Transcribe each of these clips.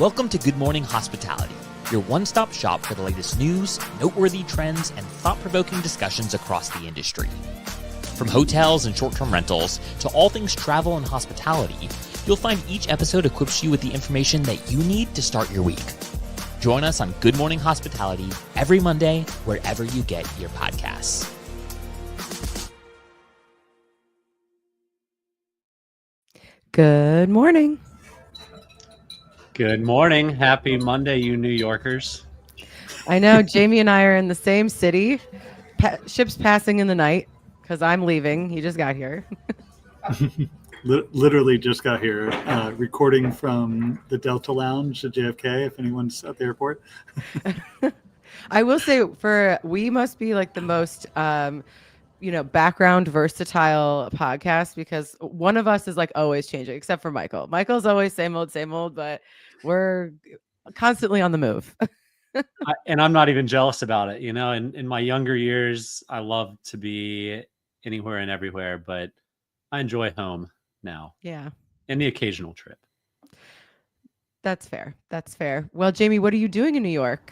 Welcome to Good Morning Hospitality, your one-stop shop for the latest news, noteworthy trends, and thought-provoking discussions across the industry. From hotels and short-term rentals to all things travel and hospitality, you'll find each episode equips you with the information that you need to start your week. Join us on Good Morning Hospitality every Monday, wherever you get your podcasts. Good morning. Good morning. Happy Monday, you New Yorkers. I know Jamie and I are in the same city. Ships passing in the night because I'm leaving. He just got here. Literally just got here, recording from the Delta Lounge at JFK, if anyone's at the airport. I will say we must be like the most, background versatile podcast because one of us is like always changing, except for Michael. Michael's always same old, but we're constantly on the move. And I'm not even jealous about it. You know, in my younger years, I loved to be anywhere and everywhere, but I enjoy home now. Yeah. And the occasional trip. That's fair. Well, Jamie, what are you doing in New York?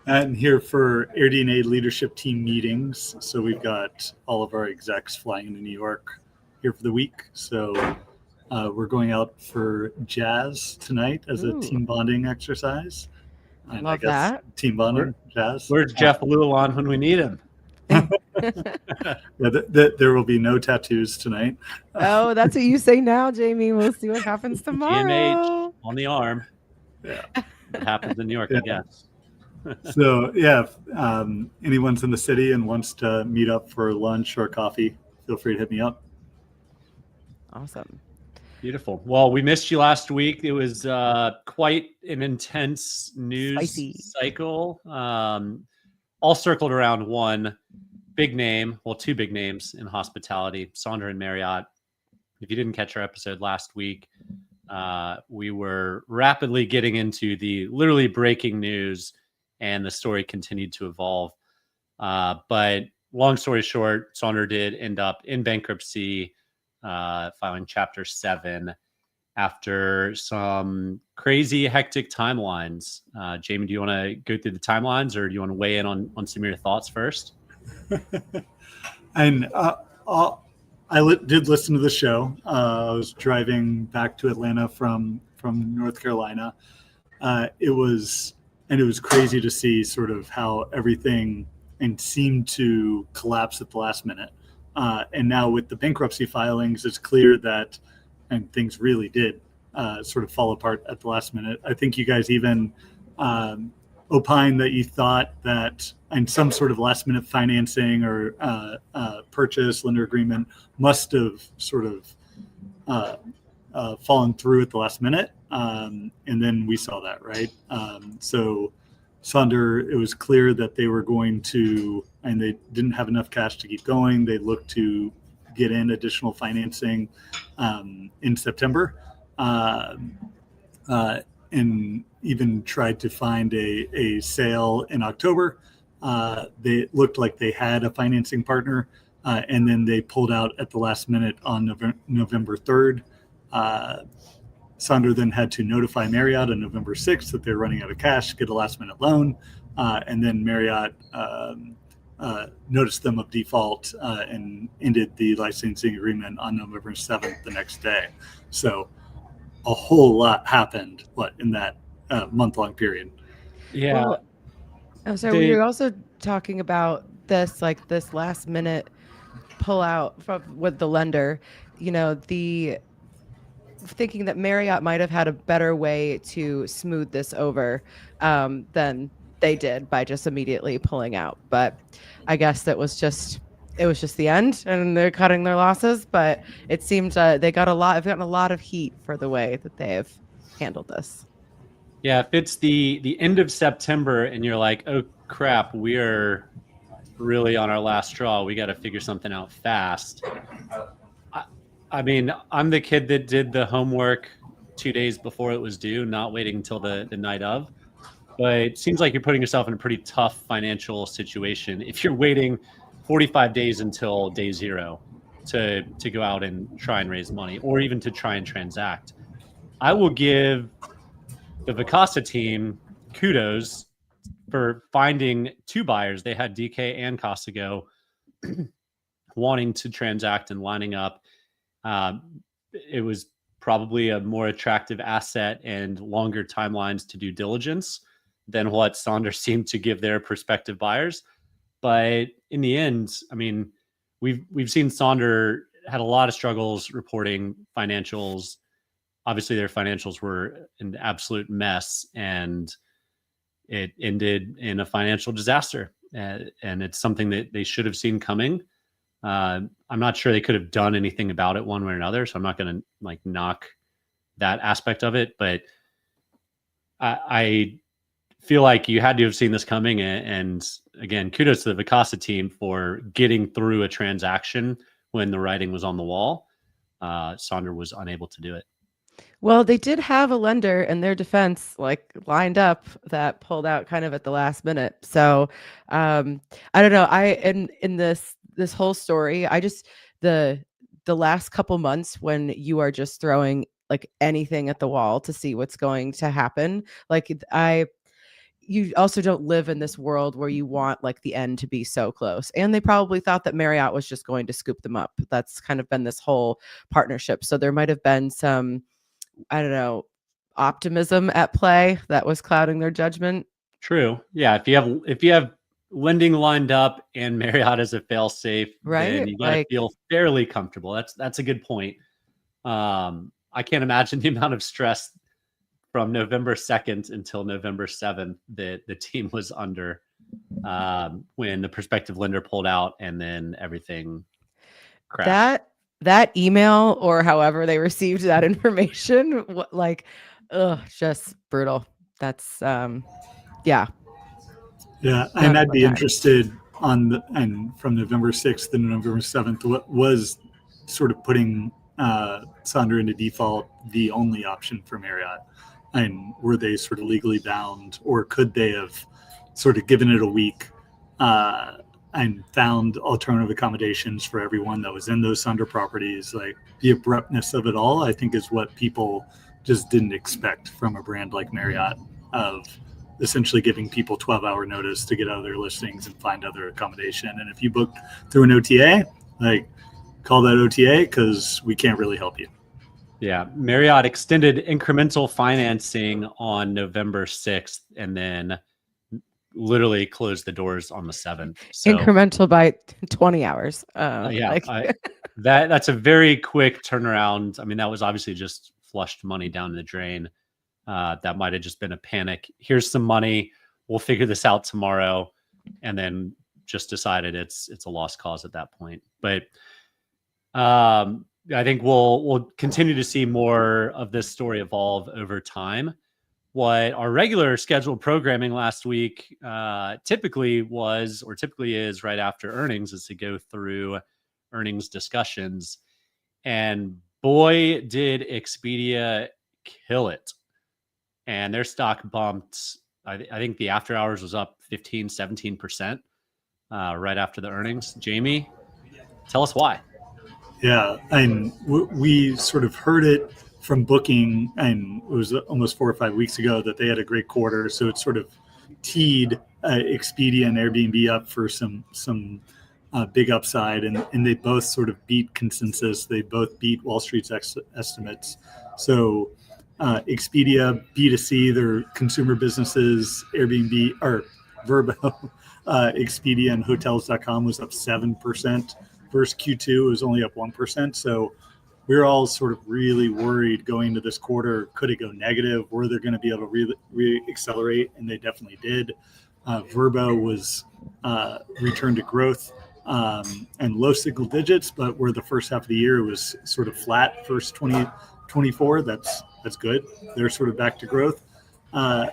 I'm here for Airbnb leadership team meetings. So we've got all of our execs flying into New York here for the week. So we're going out for jazz tonight as a team bonding exercise. And Love that. Team bonding, jazz. Where's Jeff Lulon when we need him? There will be no tattoos tonight. Oh, that's what you say now, Jamie. We'll see what happens tomorrow. GMH on the arm. Yeah. It happens in New York, I guess. So, yeah, if anyone's in the city and wants to meet up for lunch or coffee, feel free to hit me up. Awesome. Beautiful. Well, we missed you last week. It was quite an intense news cycle, all circled around one big name, well, two big names in hospitality, Sonder and Marriott. If you didn't catch our episode last week, we were rapidly getting into the literally breaking news, and the story continued to evolve. But long story short, Sonder did end up in bankruptcy, filing Chapter 7 after some crazy, hectic timelines. Jamie, do you want to go through the timelines, or do you want to weigh in on some of your thoughts first? And did listen to the show. I was driving back to Atlanta from North Carolina. It was crazy to see sort of how everything seemed to collapse at the last minute. And now with the bankruptcy filings, it's clear that things really did sort of fall apart at the last minute. I think you guys even opined that you thought that some sort of last minute financing or purchase lender agreement must have sort of fallen through at the last minute. And then we saw that, right? So Sonder, it was clear that they were going to, and they didn't have enough cash to keep going. They looked to get in additional financing in September, and even tried to find a sale in October. They looked like they had a financing partner, and then they pulled out at the last minute on November 3rd. Sonder then had to notify Marriott on November 6th that they're running out of cash, get a last-minute loan, and then Marriott noticed them of default and ended the licensing agreement on November 7th the next day. So a whole lot happened, in that month-long period. Yeah. So we were also talking about this last-minute pullout with the lender, thinking that Marriott might have had a better way to smooth this over than they did by just immediately pulling out. But I guess it was just the end, and they're cutting their losses. But it seems they've gotten a lot of heat for the way that they have handled this. Yeah, if it's the end of September and you're like, oh crap, we are really on our last straw, we got to figure something out fast. I mean, I'm the kid that did the homework 2 days before it was due, not waiting until the night of. But it seems like you're putting yourself in a pretty tough financial situation if you're waiting 45 days until day zero to go out and try and raise money, or even to try and transact. I will give the Vacasa team, kudos for finding two buyers. They had DK and Costigo wanting to transact and lining up. It was probably a more attractive asset and longer timelines to due diligence than what Sonder seemed to give their prospective buyers. But in the end, I mean, we've seen Sonder had a lot of struggles reporting financials. Obviously, their financials were an absolute mess, and it ended in a financial disaster. And it's something that they should have seen coming. I'm not sure they could have done anything about it one way or another, so I'm not going to like knock that aspect of it. But I feel like you had to have seen this coming. And again, kudos to the Vacasa team for getting through a transaction when the writing was on the wall. Sonder was unable to do it. Well, they did have a lender in their defense, like lined up, that pulled out kind of at the last minute. So I don't know. In this whole story, I just the last couple months when you are just throwing like anything at the wall to see what's going to happen. Like you also don't live in this world where you want like the end to be so close. And they probably thought that Marriott was just going to scoop them up. That's kind of been this whole partnership. So there might have been some, I don't know, optimism at play that was clouding their judgment. True. Yeah. If you have lending lined up and Marriott is a fail safe, right? then you got to feel fairly comfortable. That's a good point. I can't imagine the amount of stress from November 2nd until November 7th that the team was under when the prospective lender pulled out and then everything crashed. That email or however they received that information, just brutal. That's yeah. And I'd be interested and from November 6th and November 7th, what was sort of putting Sonder into default the only option for Marriott? And were they sort of legally bound, or could they have sort of given it a week and found alternative accommodations for everyone that was in those Sonder properties? Like the abruptness of it all, I think, is what people just didn't expect from a brand like Marriott, of essentially giving people 12-hour notice to get out of their listings and find other accommodation. And if you booked through an OTA, like call that OTA because we can't really help you. Yeah, Marriott extended incremental financing on November 6th and then literally closed the doors on the 7th. So, incremental by 20 hours. That's a very quick turnaround. I mean, that was obviously just flushed money down the drain. That might have just been a panic. Here's some money. We'll figure this out tomorrow. And then just decided it's a lost cause at that point. But I think we'll continue to see more of this story evolve over time. What our regular scheduled programming last week typically is right after earnings, is to go through earnings discussions. And boy, did Expedia kill it. And their stock bumped. I think the after hours was up 17% right after the earnings. Jamie, tell us why. Yeah, and we sort of heard it from Booking, and it was almost 4 or 5 weeks ago that they had a great quarter. So it sort of teed Expedia and Airbnb up for some big upside, and they both sort of beat consensus. They both beat Wall Street's estimates. So Expedia, B2C, their consumer businesses, Airbnb or Vrbo, Expedia and Hotels.com was up 7%. Versus Q2, it was only up 1%. So we're all sort of really worried going into this quarter. Could it go negative? Were they going to be able to re-accelerate? And they definitely did. Vrbo was returned to growth and low single digits, but where the first half of the year it was sort of flat first 2024. That's good. They're sort of back to growth. And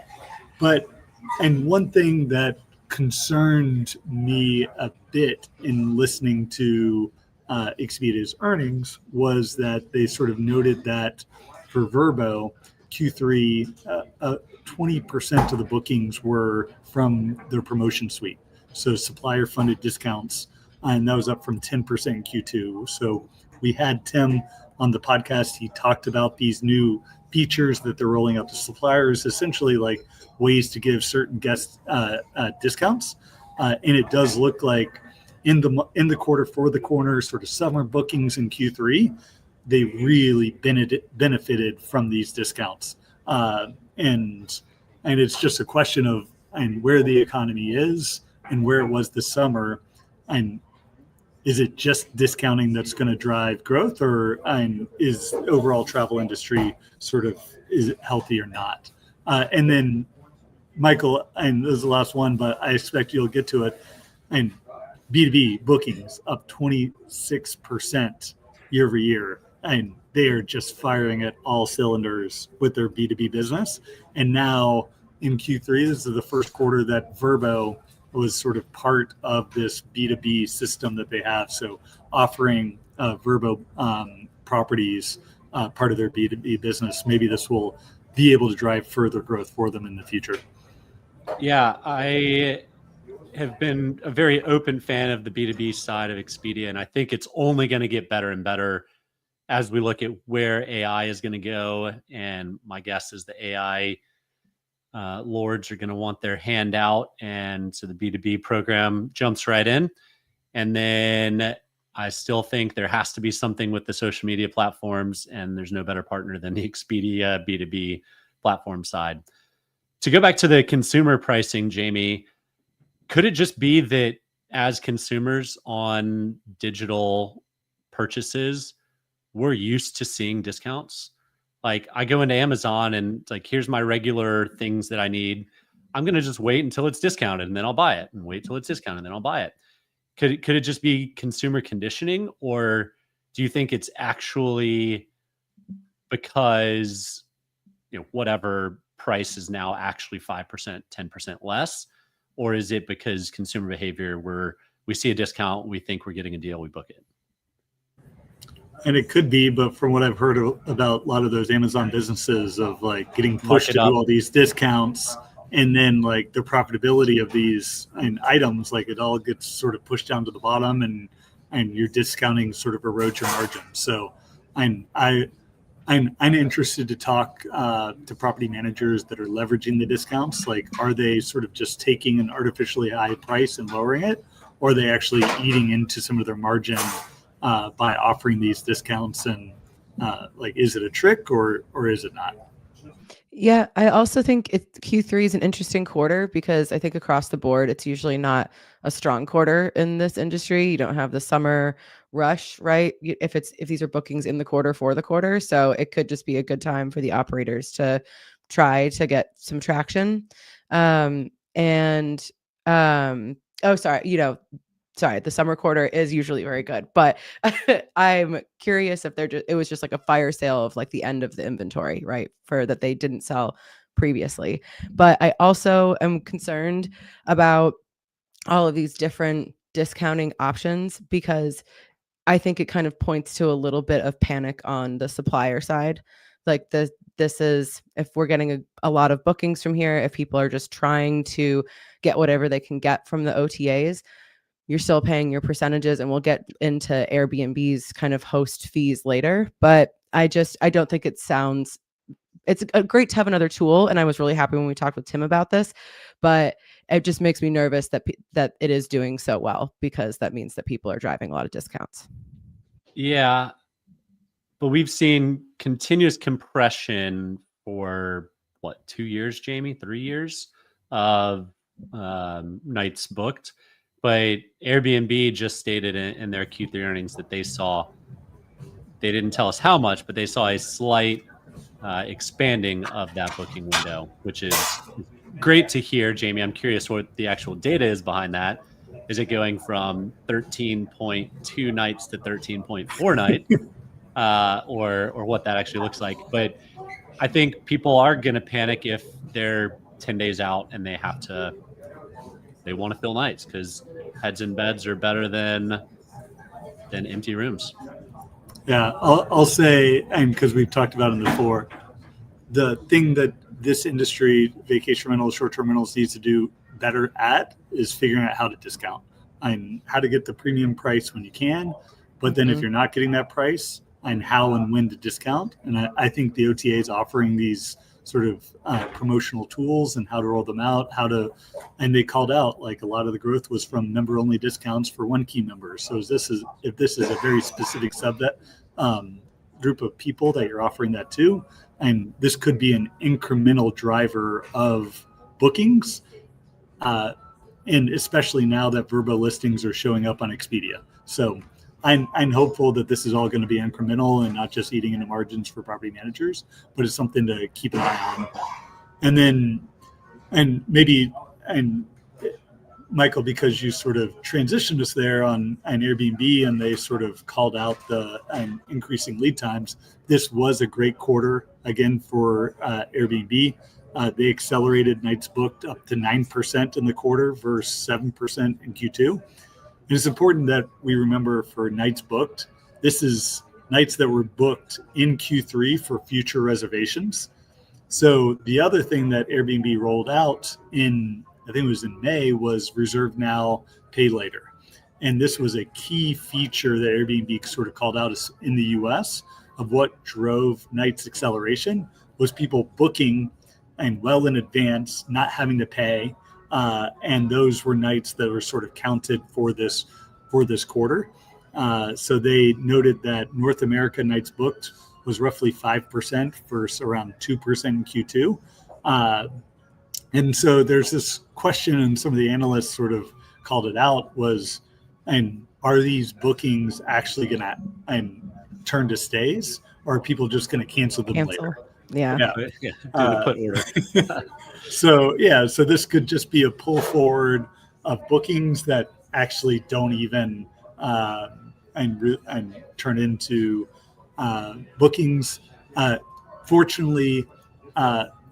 one thing that concerned me a bit in listening to Expedia's earnings was that they sort of noted that for Vrbo, Q3, 20% of the bookings were from their promotion suite. So supplier funded discounts, and that was up from 10% in Q2. So we had Tim on the podcast. He talked about these new features that they're rolling out to suppliers, essentially like ways to give certain guests discounts. And it does look like in the quarter for the corner sort of summer bookings in Q3, they really benefited from these discounts. And it's just a question of where the economy is and where it was this summer, and is it just discounting that's going to drive growth, or is overall travel industry sort of, is it healthy or not? And then Michael, and this is the last one, but I expect you'll get to it. And B2B bookings up 26% year over year, and they are just firing at all cylinders with their B2B business. And now in Q3, this is the first quarter that Vrbo was sort of part of this B2B system that they have. So offering Vrbo properties part of their B2B business, maybe this will be able to drive further growth for them in the future. Yeah, I have been a very open fan of the B2B side of Expedia, and I think it's only going to get better and better as we look at where AI is going to go. And my guess is the AI lords are going to want their hand out, and so the B2B program jumps right in. And then I still think there has to be something with the social media platforms, and there's no better partner than the Expedia B2B platform side. To go back to the consumer pricing, Jamie, could it just be that as consumers on digital purchases, we're used to seeing discounts? Like, I go into Amazon and it's like, here's my regular things that I need. I'm going to just wait until it's discounted and then I'll buy it, and wait till it's discounted and then I'll buy it. Could it just be consumer conditioning, or do you think it's actually because, whatever price is now actually 5%, 10% less? Or is it because consumer behavior, we see a discount, we think we're getting a deal, we book it? And it could be, but from what I've heard about a lot of those Amazon businesses of like getting pushed to do all these discounts, and then like the profitability of these items, like it all gets sort of pushed down to the bottom, and your discounting sort of erodes your margin. So I'm interested to talk to property managers that are leveraging the discounts. Like, are they sort of just taking an artificially high price and lowering it, or are they actually eating into some of their margin by offering these discounts? And like, is it a trick or is it not? Yeah, I also think Q3 is an interesting quarter because I think across the board, it's usually not a strong quarter in this industry. You don't have the summer rush, right? If these are bookings in the quarter for the quarter, so it could just be a good time for the operators to try to get some traction. Sorry, the summer quarter is usually very good, but I'm curious if it was just like a fire sale of like the end of the inventory, right? For that they didn't sell previously. But I also am concerned about all of these different discounting options, because I think it kind of points to a little bit of panic on the supplier side. Like this is, if we're getting a lot of bookings from here, if people are just trying to get whatever they can get from the OTAs, you're still paying your percentages, and we'll get into Airbnb's kind of host fees later. But I don't think it's a great to have another tool. And I was really happy when we talked with Tim about this, but it just makes me nervous that it is doing so well, because that means that people are driving a lot of discounts. Yeah, but we've seen continuous compression for 2 years, Jamie, 3 years of nights booked. But Airbnb just stated in their Q3 earnings that they didn't tell us how much, but they saw a slight expanding of that booking window, which is great to hear. Jamie, I'm curious what the actual data is behind that. Is it going from 13.2 nights to 13.4 nights, or what that actually looks like? But I think people are going to panic if they're 10 days out and they want to fill nights, because heads in beds are better than empty rooms. Yeah, I'll say, and because we've talked about it before, the thing that this industry, vacation rentals, short-term rentals, needs to do better at is figuring out how to discount and how to get the premium price when you can. But then if you're not getting that price, and how and when to discount. And I think the OTA is offering these sort of promotional tools and how to roll them out, and they called out like a lot of the growth was from member only discounts for one key member. So if this is a very specific group of people that you're offering that to, and this could be an incremental driver of bookings, and especially now that Vrbo listings are showing up on Expedia. So I'm hopeful that this is all going to be incremental and not just eating into margins for property managers, but it's something to keep an eye on. And Michael, because you sort of transitioned us there on an Airbnb and they sort of called out the increasing lead times, this was a great quarter again for Airbnb. They accelerated nights booked up to 9% in the quarter versus 7% in Q2. It's important that we remember for nights booked, this is nights that were booked in Q3 for future reservations. So the other thing that Airbnb rolled out I think it was in May, was reserve now, pay later. And this was a key feature that Airbnb sort of called out in the US of what drove nights acceleration was people booking and well in advance, not having to pay. And those were nights that were sort of counted for this quarter. So they noted that North America nights booked was roughly 5% versus around 2% in Q2. And so there's this question, and some of the analysts sort of called it out, and are these bookings actually going to turn to stays, or are people just going to cancel them later? Yeah. Do the put order. So this could just be a pull forward of bookings that actually don't even and turn into bookings. Fortunately,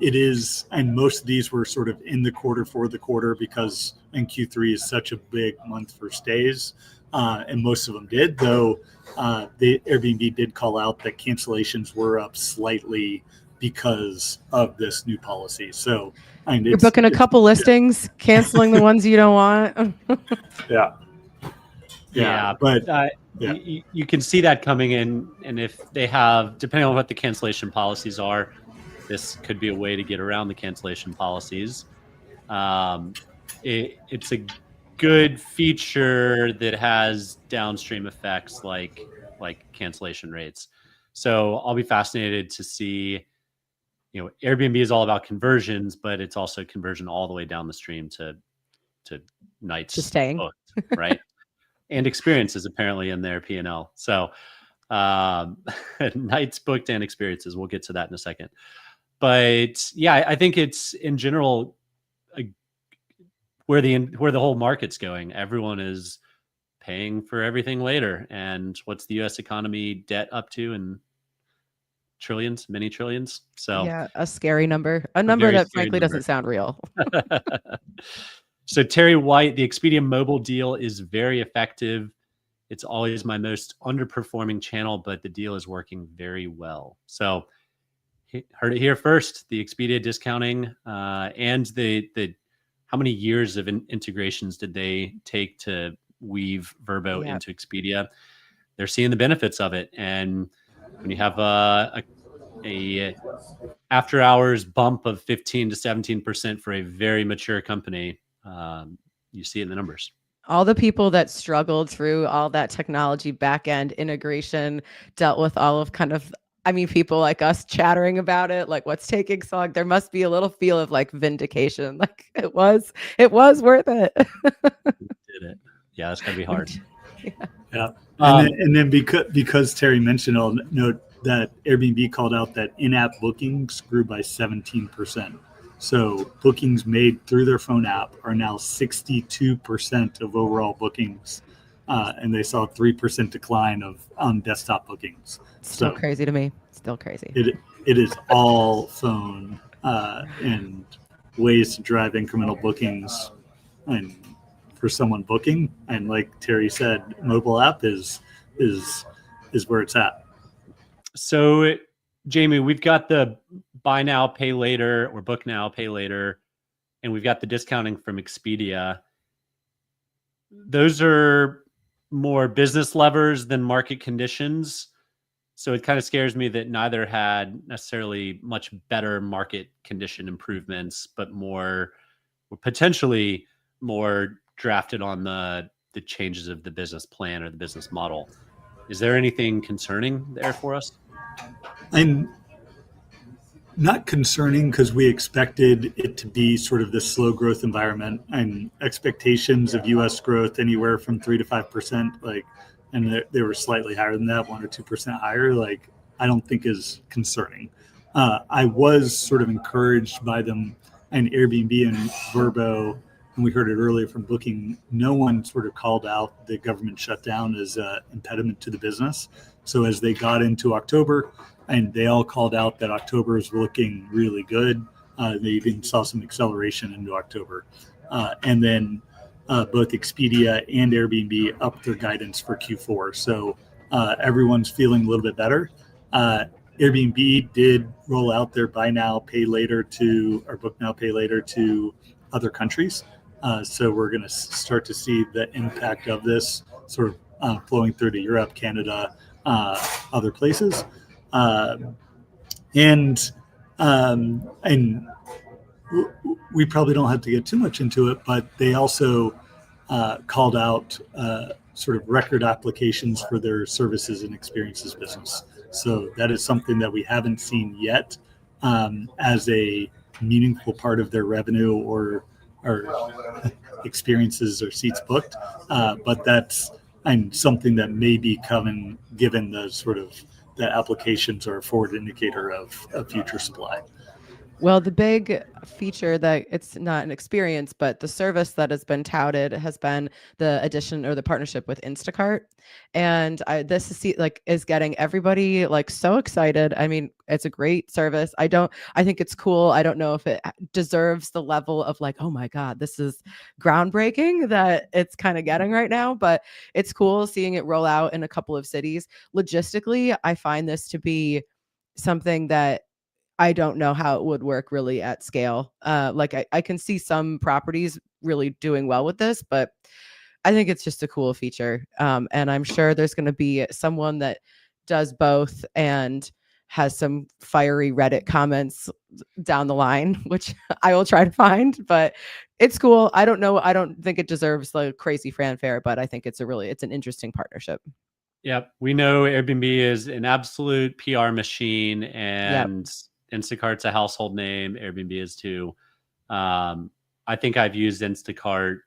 it is, and most of these were sort of in the quarter for the quarter because in Q3 is such a big month for stays, and most of them did. Though the Airbnb did call out that cancellations were up slightly because of this new policy. So you're booking a couple listings, canceling the ones you don't want. But you can see that coming in, and if they have, depending on what the cancellation policies are, this could be a way to get around the cancellation policies. It's a good feature that has downstream effects like cancellation rates. So I'll be fascinated to see. Airbnb is all about conversions, but it's also conversion all the way down the stream to nights to staying, booked, right? And experiences apparently in their P&L. So nights booked and experiences. We'll get to that in a second. But yeah, I think it's in general where the whole market's going. Everyone is paying for everything later. And what's the U.S. economy debt up to in trillions, many trillions? So yeah, a scary number, a number that frankly doesn't sound real. So Terry White, the Expedia mobile deal is very effective. It's always my most underperforming channel, but the deal is working very well. So heard it here first. The Expedia discounting and the how many years of integrations did they take to weave Vrbo into Expedia? They're seeing the benefits of it, and when you have a after hours bump of 15 to 17% for a very mature company, you see it in the numbers. All the people that struggled through all that technology back-end integration, dealt with all of people like us chattering about it, like what's taking so long. There must be a little feel of like vindication. Like it was worth it. Did it. Yeah, that's gonna be hard. Yeah. And then because Terry mentioned, I'll note that Airbnb called out that in-app bookings grew by 17%. So bookings made through their phone app are now 62% of overall bookings, and they saw a 3% decline on desktop bookings. Still crazy to me. Still crazy. It is all phone and ways to drive incremental bookings, and for someone booking, and like Terry said, mobile app is where it's at. So, Jamie, we've got the buy now, pay later, or book now, pay later, and we've got the discounting from Expedia. Those are more business levers than market conditions. So it kind of scares me that neither had necessarily much better market condition improvements, but potentially more drafted on the changes of the business plan or the business model. Is there anything concerning there for us? And not concerning, because we expected it to be sort of this slow growth environment, and expectations of U.S. growth anywhere from 3 to 5%, like, and they were slightly higher than that, 1 or 2% higher. Like, I don't think is concerning. I was sort of encouraged by them, and Airbnb and Vrbo, and we heard it earlier from Booking. No one sort of called out the government shutdown as an impediment to the business. So as they got into October, and they all called out that October is looking really good. They even saw some acceleration into October. And then both Expedia and Airbnb upped their guidance for Q4. So everyone's feeling a little bit better. Airbnb did roll out their buy now, pay later to, or book now, pay later to other countries. So we're going to start to see the impact of this sort of flowing through to Europe, Canada, other places. And we probably don't have to get too much into it, but they also called out sort of record applications for their services and experiences business. So that is something that we haven't seen yet as a meaningful part of their revenue or experiences or seats booked. But that's something that may be coming given the sort of the applications are a forward indicator of future supply. Well, the big feature that it's not an experience, but the service that has been touted has been the addition or the partnership with Instacart. And this is getting everybody like so excited. I mean, it's a great service. I think it's cool. I don't know if it deserves the level of like, oh my God, this is groundbreaking that it's kind of getting right now, but it's cool seeing it roll out in a couple of cities. Logistically, I find this to be something that I don't know how it would work really at scale. I can see some properties really doing well with this, but I think it's just a cool feature. And I'm sure there's going to be someone that does both and has some fiery Reddit comments down the line, which I will try to find, but it's cool. I don't know. I don't think it deserves like crazy fanfare, but I think it's an interesting partnership. Yep. We know Airbnb is an absolute PR machine, and Instacart's a household name. Airbnb is too. I think I've used Instacart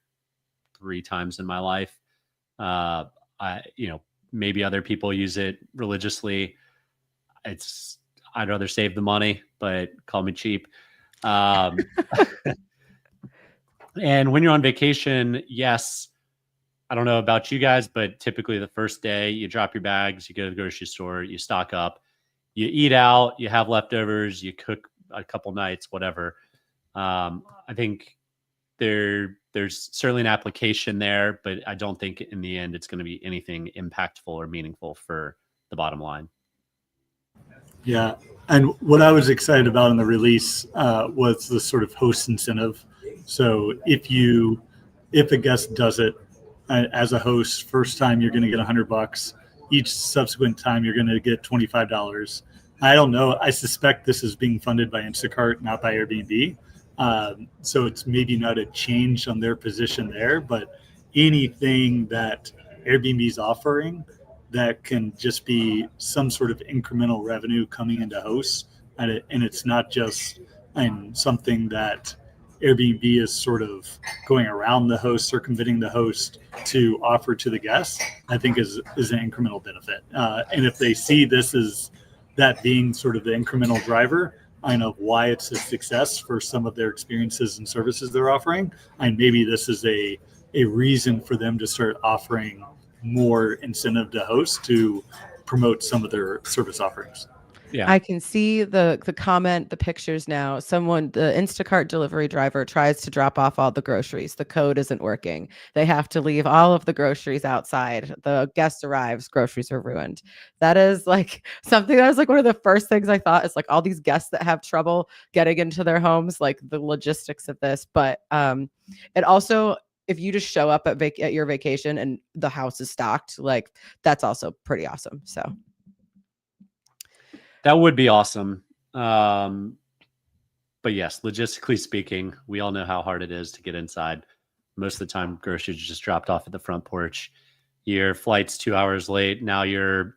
3 times in my life. Maybe other people use it religiously. I'd rather save the money, but call me cheap. And when you're on vacation, yes, I don't know about you guys, but typically the first day you drop your bags, you go to the grocery store, you stock up, you eat out, you have leftovers, you cook a couple nights, whatever. I think there's certainly an application there, but I don't think in the end it's going to be anything impactful or meaningful for the bottom line. Yeah. And what I was excited about in the release was the sort of host incentive. So if a guest does it as a host, first time you're going to get $100. Each subsequent time you're going to get $25. I don't know. I suspect this is being funded by Instacart, not by Airbnb. So it's maybe not a change on their position there, but anything that Airbnb's offering that can just be some sort of incremental revenue coming into hosts, and it's not just something that Airbnb is sort of going around the host, circumventing the host to offer to the guests, I think is an incremental benefit. And if they see this as that being sort of the incremental driver, I know why it's a success for some of their experiences and services they're offering, and maybe this is a reason for them to start offering more incentive to hosts to promote some of their service offerings. Yeah, I can see the comment, the pictures now. The Instacart delivery driver tries to drop off all the groceries. The code isn't working. They have to leave all of the groceries outside. The guest arrives, groceries are ruined. That is like something that was like one of the first things I thought is like all these guests that have trouble getting into their homes, like the logistics of this. But it also, if you just show up at your vacation and the house is stocked, like that's also pretty awesome. So. That would be awesome. But yes, logistically speaking, we all know how hard it is to get inside. Most of the time, groceries are just dropped off at the front porch. Your flight's 2 hours late. Now your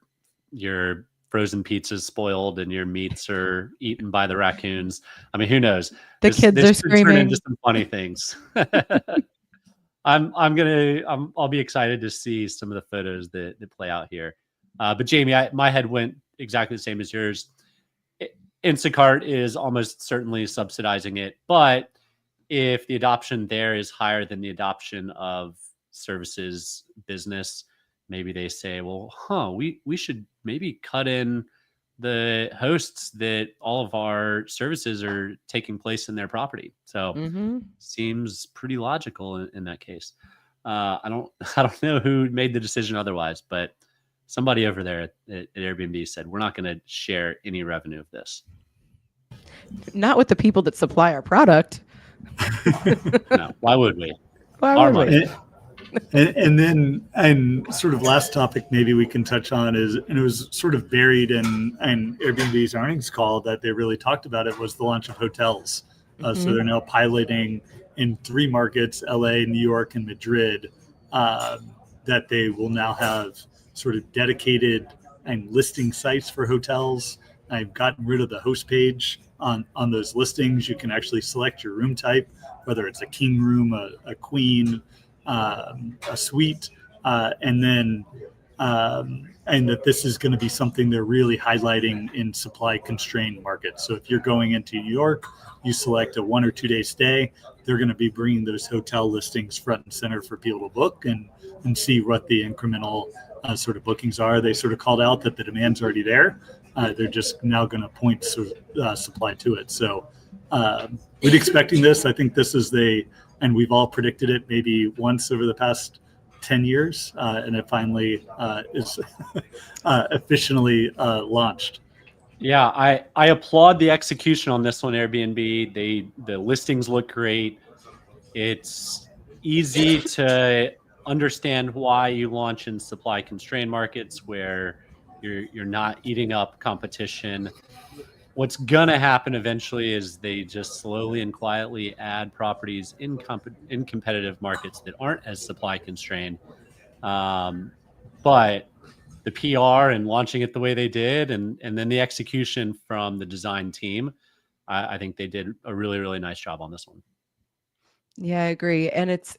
frozen pizza's spoiled and your meats are eaten by the raccoons. I mean, who knows? The kids are could screaming. turn into some funny things. I'll be excited to see some of the photos that play out here. But Jamie, my head went exactly the same as yours. Instacart is almost certainly subsidizing it, but if the adoption there is higher than the adoption of services business, maybe they say, well, we should maybe cut in the hosts that all of our services are taking place in their property. So seems pretty logical in that case. I don't know who made the decision otherwise, but somebody over there at Airbnb said, we're not going to share any revenue of this. Not with the people that supply our product. No, why would we? And then sort of last topic maybe we can touch on is, and it was sort of buried in Airbnb's earnings call that they really talked about it, was the launch of hotels. So they're now piloting in 3 markets, LA, New York, and Madrid, that they will now have sort of dedicated and listing sites for hotels. I've gotten rid of the host page on those listings. You can actually select your room type, whether it's a king room, a queen, a suite, and that this is going to be something they're really highlighting in supply constrained markets. So if you're going into New York, you select a 1 or 2 day stay, they're going to be bringing those hotel listings front and center for people to book and see what the incremental sort of bookings are. They sort of called out that the demand's already there. They're just now going to point supply to it. So we're expecting this. I think this is and we've all predicted it maybe once over the past 10 years, and it finally is officially launched. Yeah, I applaud the execution on this one, Airbnb. The listings look great. It's easy to understand why you launch in supply constrained markets where you're not eating up competition. What's gonna happen eventually is they just slowly and quietly add properties in competitive markets that aren't as supply constrained. But the PR and launching it the way they did, and then the execution from the design team, I think they did a really, really nice job on this one. Yeah, I agree. And it's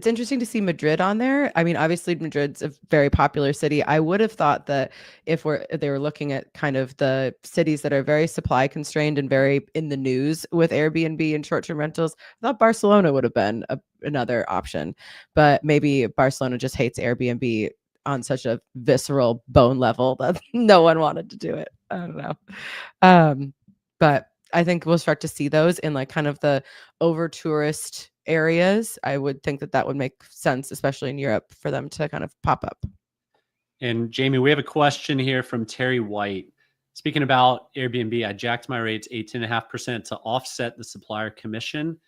interesting to see Madrid on there. I mean, obviously Madrid's a very popular city. I would have thought that if they were looking at kind of the cities that are very supply constrained and very in the news with Airbnb and short-term rentals, I thought Barcelona would have been another option. But maybe Barcelona just hates Airbnb on such a visceral bone level that no one wanted to do it. I don't know. But I think we'll start to see those in like kind of the over tourist areas. I would think that would make sense, especially in Europe, for them to kind of pop up. And Jamie, we have a question here from Terry White. Speaking about Airbnb, I jacked my rates 18.5% to offset the supplier commission.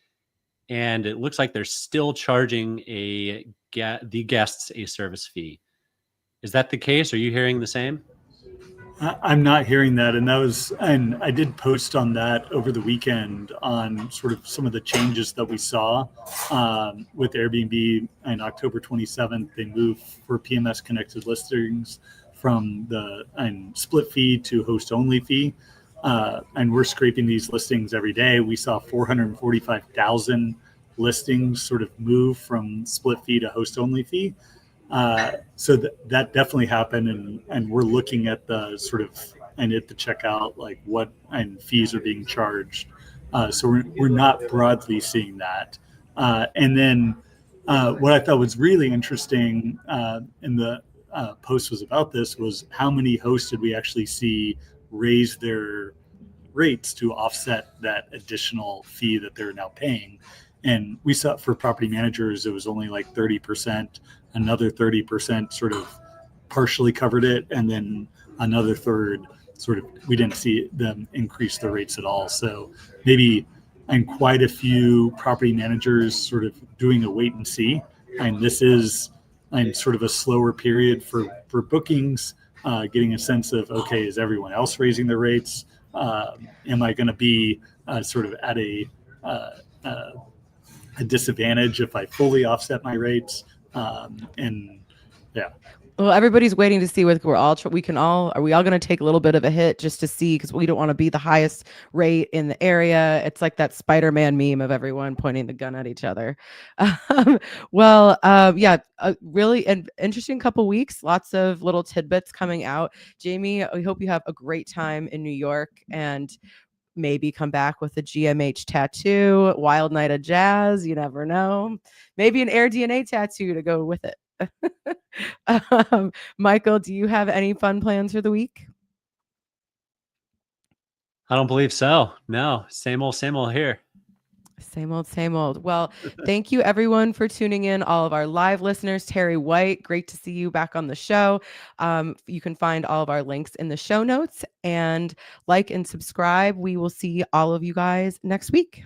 And it looks like they're still charging the guests a service fee. Is that the case? Are you hearing the same? I'm not hearing that. And I did post on that over the weekend on sort of some of the changes that we saw with Airbnb. On October 27th, they moved for PMS connected listings from the split fee to host only fee. And we're scraping these listings every day. We saw 445,000 listings sort of move from split fee to host only fee. So that definitely happened, and we're looking at the sort of at the checkout, like what fees are being charged. So we're not broadly seeing that. And then what I thought was really interesting in the post was about this was how many hosts did we actually see raise their rates to offset that additional fee that they're now paying. And we saw for property managers, it was only like 30%. Another 30% sort of partially covered it, and then another third sort of we didn't see them increase the rates at all. So maybe quite a few property managers sort of doing a wait and see. And this is sort of a slower period for bookings. getting a sense of, okay, is everyone else raising their rates? Am I going to be sort of at a disadvantage if I fully offset my rates? And yeah. Well, everybody's waiting to see what are we all going to take a little bit of a hit just to see, because we don't want to be the highest rate in the area. It's like that Spider-Man meme of everyone pointing the gun at each other. Really an interesting couple weeks. Lots of little tidbits coming out. Jamie, we hope you have a great time in New York and maybe come back with a GMH tattoo, Wild Night of Jazz. You never know. Maybe an Air DNA tattoo to go with it. Michael, do you have any fun plans for the week? I don't believe so. No, same old here. Same old. Well, thank you everyone for tuning in. All of our live listeners, Terry White, great to see you back on the show. You can find all of our links in the show notes, and like and subscribe. We will see all of you guys next week.